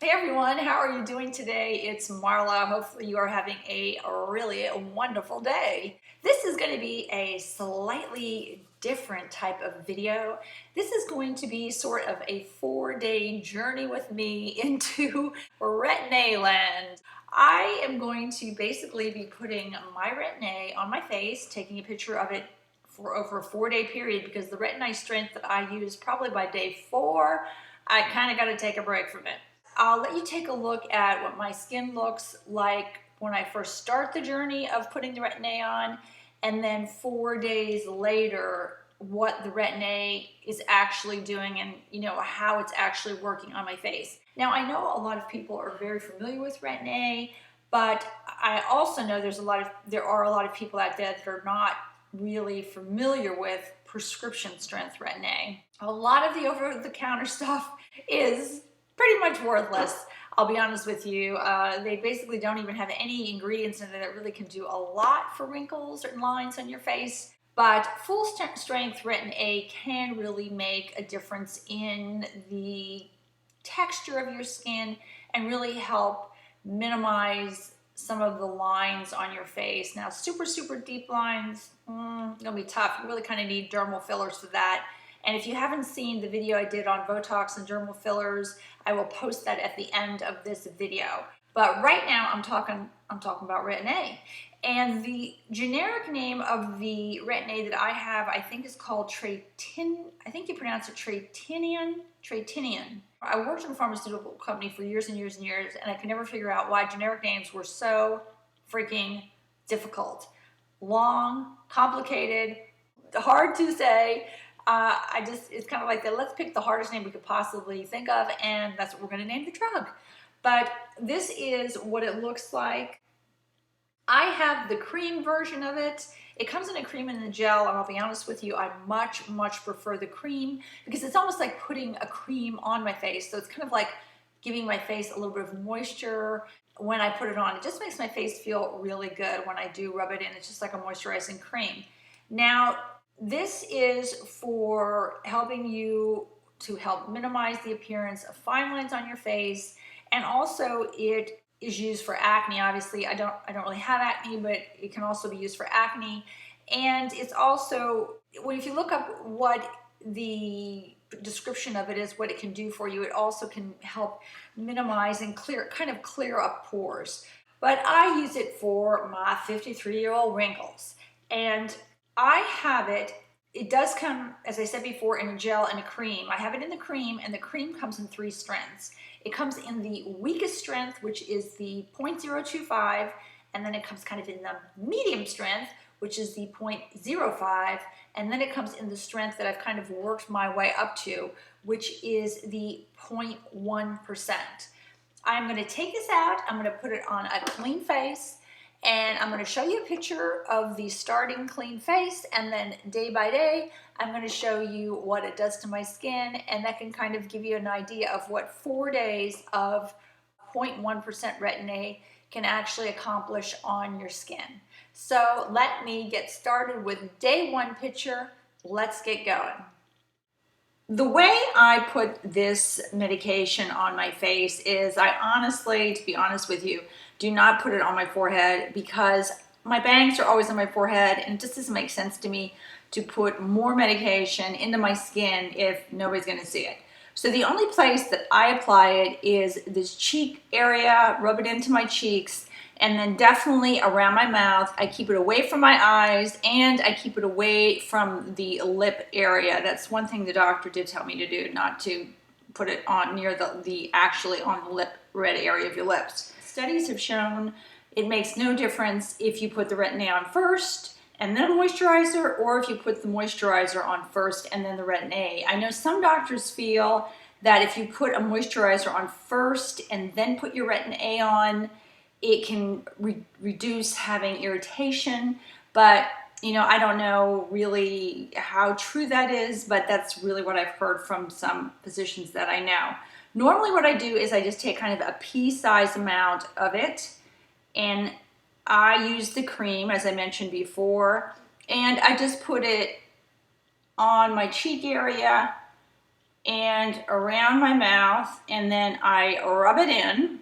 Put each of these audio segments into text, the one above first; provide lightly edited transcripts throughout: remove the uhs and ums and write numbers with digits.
Hey everyone, how are you doing today? It's Marla. Hopefully you are having a really wonderful day. This is going to be a slightly different type of video. This is going to be sort of a 4-day journey with me into Retin A land. I am going to basically be putting my Retin A on my face, taking a picture of it for over a 4-day period because the Retin A strength that I use probably by day 4, I kind of got to take a break from it. I'll let you take a look at what my skin looks like when I first start the journey of putting the Retin A on, and then 4 days later, what the Retin A is actually doing and how it's actually working on my face. Now, I know a lot of people are very familiar with Retin A, but I also know there are a lot of people out there that are not really familiar with prescription strength Retin A. A lot of the over-the-counter stuff is pretty much worthless. I'll be honest with you. They basically don't even have any ingredients in it that really can do a lot for wrinkles and lines on your face. But full strength Retin A can really make a difference in the texture of your skin and really help minimize some of the lines on your face. Now, super deep lines, gonna be tough. You really kind of need dermal fillers for that. And if you haven't seen the video I did on Botox and dermal fillers, I will post that at the end of this video. But right now I'm talking about Retin A. And the generic name of the Retin A that I have, I think is called I think you pronounce it Tretinian. I worked in a pharmaceutical company for years and years and years, and I could never figure out why generic names were so freaking difficult. Long, complicated, hard to say. It's kind of like let's pick the hardest name we could possibly think of, and that's what we're going to name the drug. But this is what it looks like. I have the cream version of it. It comes in a cream and a gel, and I'll be honest with you, I much prefer the cream because it's almost like putting a cream on my face. So it's kind of like giving my face a little bit of moisture when I put it on. It just makes my face feel really good when I do rub it in. It's just like a moisturizing cream. Now, this is for helping you to help minimize the appearance of fine lines on your face, and also it is used for acne. Obviously, I don't really have acne, but it can also be used for acne. And it's also, if you look up what the description of it is, what it can do for you, it also can help minimize and kind of clear up pores. But I use it for my 53-year-old wrinkles. And I have it. It does come, as I said before, in a gel and a cream. I have it in the cream, and the cream comes in 3 strengths. It comes in the weakest strength, which is the 0.025, and then it comes kind of in the medium strength, which is the 0.05, and then it comes in the strength that I've kind of worked my way up to, which is the 0.1%. I'm going to take this out. I'm going to put it on a clean face, and I'm going to show you a picture of the starting clean face, and then day by day I'm going to show you what it does to my skin, and that can kind of give you an idea of what 4 days of 0.1% Retin A can actually accomplish on your skin. So let me get started with day 1 picture. Let's get going. The way I put this medication on my face is I honestly, to be honest with you, do not put it on my forehead because my bangs are always on my forehead, and it just doesn't make sense to me to put more medication into my skin if nobody's going to see it. So the only place that I apply it is this cheek area, rub it into my cheeks, and then definitely around my mouth. I keep it away from my eyes, and I keep it away from the lip area. That's one thing the doctor did tell me to do, not to put it on near actually on the lip red area of your lips. Studies have shown it makes no difference if you put the Retin A on first and then a moisturizer, or if you put the moisturizer on first and then the Retin A. I know some doctors feel that if you put a moisturizer on first and then put your Retin A on, it can reduce having irritation, but I don't know really how true that is, but that's really what I've heard from some physicians that I know. Normally what I do is I just take kind of a pea-sized amount of it, and I use the cream, as I mentioned before, and I just put it on my cheek area, and around my mouth, and then I rub it in.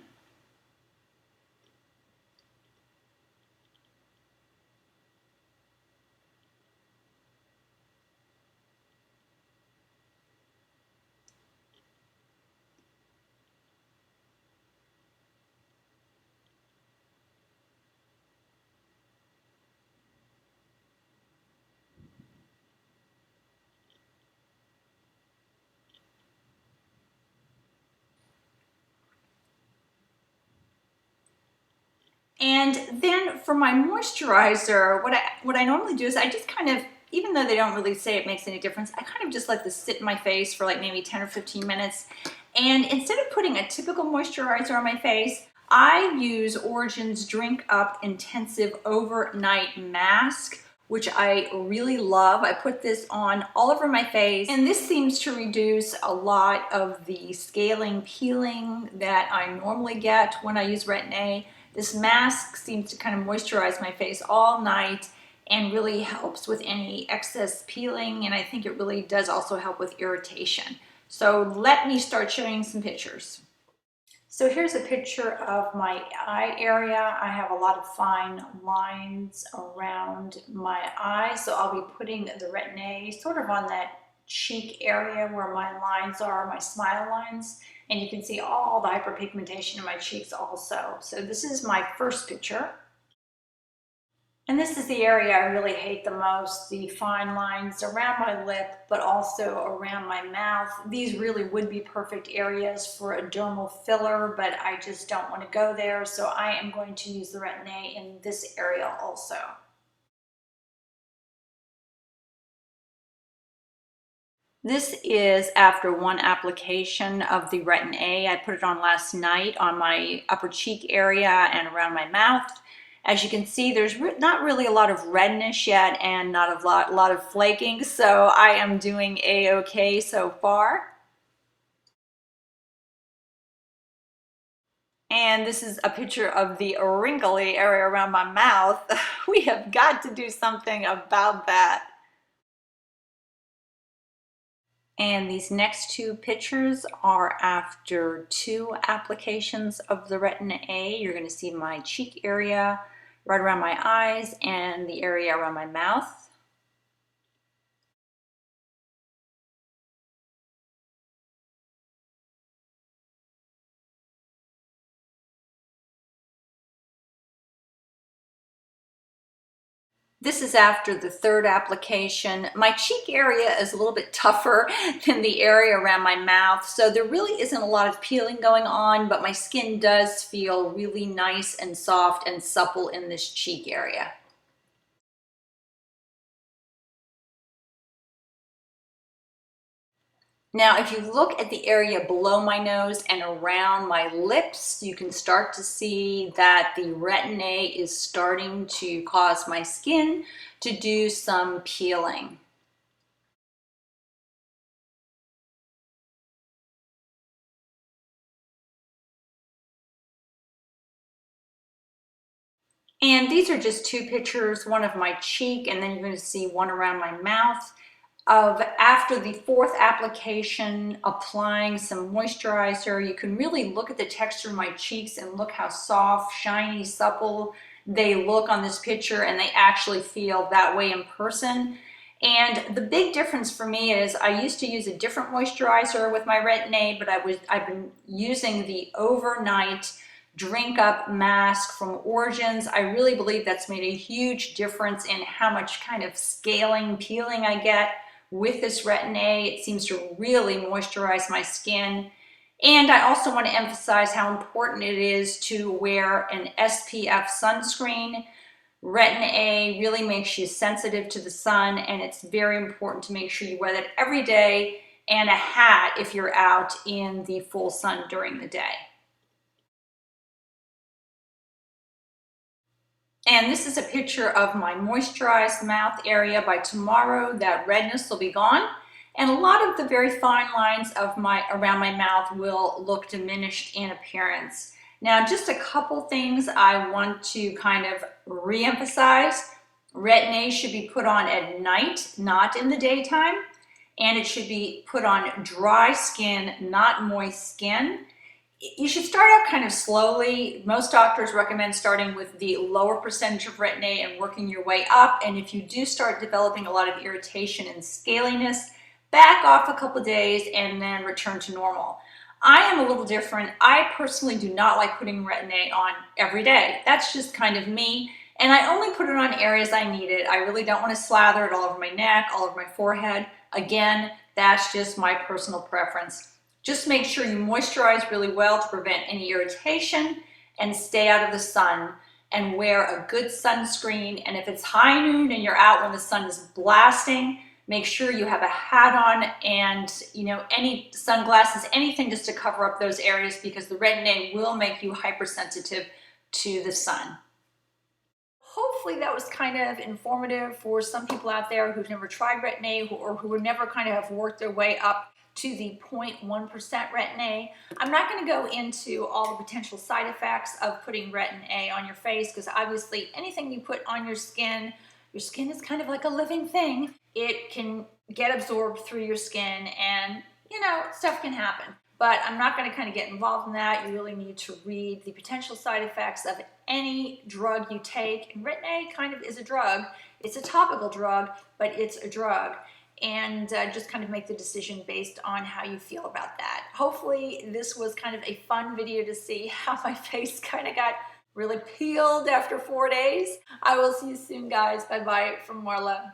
And then for my moisturizer, what I normally do is I just kind of, even though they don't really say it makes any difference, I kind of just let this sit in my face for like maybe 10 or 15 minutes. And instead of putting a typical moisturizer on my face, I use Origin's Drink Up Intensive Overnight Mask, which I really love. I put this on all over my face, and this seems to reduce a lot of the scaling, peeling that I normally get when I use Retin A. This mask seems to kind of moisturize my face all night and really helps with any excess peeling, and I think it really does also help with irritation. So let me start showing some pictures. So here's a picture of my eye area. I have a lot of fine lines around my eye, so I'll be putting the Retin A sort of on that cheek area where my lines are, my smile lines, and you can see all the hyperpigmentation in my cheeks also. So this is my first picture. And this is the area I really hate the most, the fine lines around my lip, but also around my mouth. These really would be perfect areas for a dermal filler, but I just don't want to go there, so I am going to use the Retin A in this area also. This is after one application of the Retin A. I put it on last night on my upper cheek area and around my mouth. As you can see, there's not really a lot of redness yet and not a lot of flaking, so I am doing a-okay so far. And this is a picture of the wrinkly area around my mouth. We have got to do something about that. And these next two pictures are after 2 applications of the Retin A. You're going to see my cheek area right around my eyes and the area around my mouth. This is after the 3rd application. My cheek area is a little bit tougher than the area around my mouth, so there really isn't a lot of peeling going on, but my skin does feel really nice and soft and supple in this cheek area. Now, if you look at the area below my nose and around my lips, you can start to see that the Retin A is starting to cause my skin to do some peeling. And these are just 2 pictures, one of my cheek, and then you're going to see one around my mouth, of after the 4th application, applying some moisturizer. You can really look at the texture of my cheeks and look how soft, shiny, supple they look on this picture, and they actually feel that way in person. And the big difference for me is I used to use a different moisturizer with my Retin A, but I've been using the overnight Drink Up mask from Origins. I really believe that's made a huge difference in how much kind of scaling, peeling I get with this Retin A. It seems to really moisturize my skin. And I also want to emphasize how important it is to wear an SPF sunscreen. Retin A really makes you sensitive to the sun, and it's very important to make sure you wear that every day, and a hat if you're out in the full sun during the day. And this is a picture of my moisturized mouth area. By tomorrow, that redness will be gone. And a lot of the very fine lines of around my mouth will look diminished in appearance. Now, just a couple things I want to kind of re-emphasize. Retin A should be put on at night, not in the daytime. and it should be put on dry skin, not moist skin. You should start out kind of slowly. Most doctors recommend starting with the lower percentage of Retin A and working your way up. And if you do start developing a lot of irritation and scaliness, back off a couple days and then return to normal. I am a little different. I personally do not like putting Retin A on every day. That's just kind of me. And I only put it on areas I need it. I really don't want to slather it all over my neck, all over my forehead. Again, that's just my personal preference. Just make sure you moisturize really well to prevent any irritation and stay out of the sun, and wear a good sunscreen. And if it's high noon and you're out when the sun is blasting, make sure you have a hat on and, any sunglasses, anything just to cover up those areas, because the Retin A will make you hypersensitive to the sun. Hopefully that was kind of informative for some people out there who've never tried Retin A or who never kind of have worked their way up to the 0.1% Retin A. I'm not going to go into all the potential side effects of putting Retin A on your face, because obviously anything you put on your skin is kind of like a living thing. It can get absorbed through your skin and, stuff can happen. But I'm not going to kind of get involved in that. You really need to read the potential side effects of any drug you take. And Retin A kind of is a drug. It's a topical drug, but it's a drug. And just kind of make the decision based on how you feel about that. Hopefully this was kind of a fun video to see how my face kind of got really peeled after 4 days. I will see you soon, guys. Bye-bye from Marla.